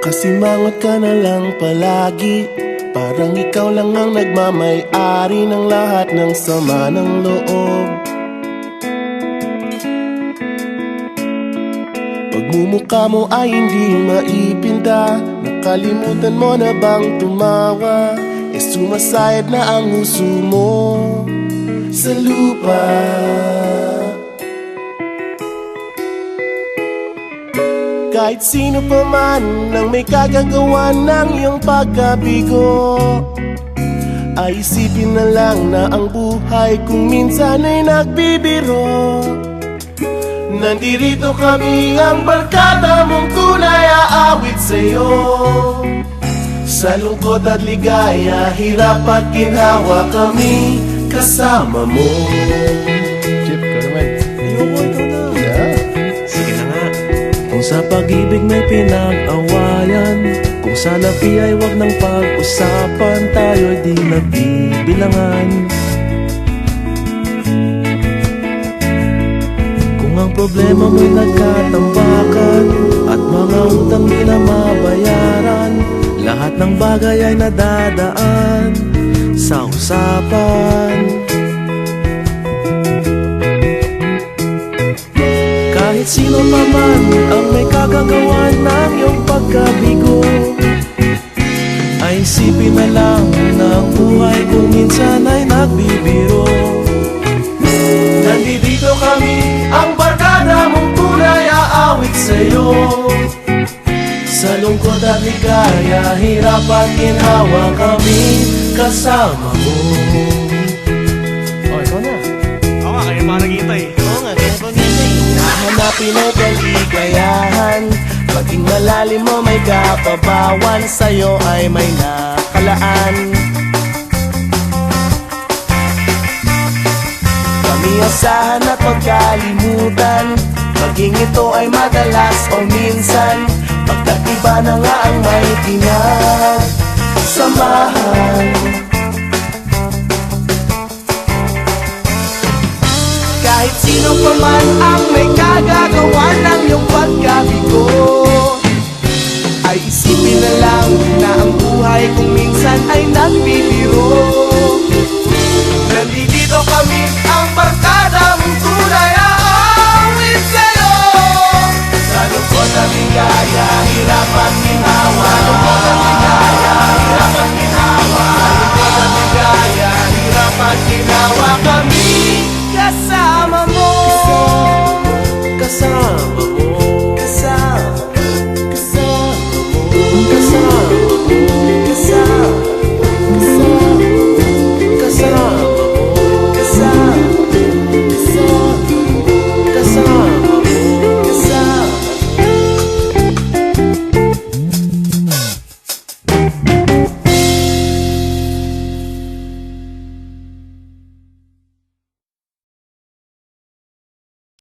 Nakasimangot ka na lang palagi, parang ikaw lang ang nagmamay-ari ng lahat ng sama ng loob. Pagmumukha mo ay hindi maipinta, nakalimutan mo na bang tumawa? Sumasayad na ang huso mo sa lupa. Kahit sino pa man ang may kagagawa ng iyong pagkabigo, ay isipin na lang na ang buhay kung minsan ay nagbibiro. Nandirito kami, ang barkada mong tunay aawit sa'yo. Sa lungkot at ligaya, hirap at ginhawa, kami kasama mo. Chip, ka naman. Ayoko, ikaw na. Yeah. Sige na nga. Kung sa pag-ibig may pinag-awayan, kung sa labi ay wag nang pag-usapan, tayo'y di nagbibilangan. Kung ang problema mo'y nagkatambakan at mga utang di na mabayaran, lahat ng bagay ay nadadaan sa usapan. Kahit sino pa man ang may kagagawa ng iyong pagkabigo, ay isipin na lang na ang buhay kung minsan ay nagbibiro. Nandito kami, ang barkada mong tunay aawit sa'yo. Sa lungkot at ligaya, hirap at ginhawa, kami kasama mo. Oh, ikaw na. Oo nga, kaya pa naghihintay. Oo nga, kaya pa nilay. Hanapin ay kaligayahan, maging malalim mo may kapabawan, sa'yo ay may nakalaan. Kami asahan at magkalimutan, maging ito ay madalas o minsan, pagkat iba na nga ang may pinagsamahan. Kahit sino pa man ang may kagagawa ng iyong pagkabigo, ay isipin na lang na ang buhay kung minsan ay nagbibiro. Nandito kami, ang barkada mong tunay aawit sa'yo. Sa lungkot at ligaya, hirap at ginhawa. Sa lungkot at ligaya, hirap at ginhawa. Sa lungkot at ligaya, hirap at ginhawa, kami kasama mo. Kasama mo, Kasama mo. kasama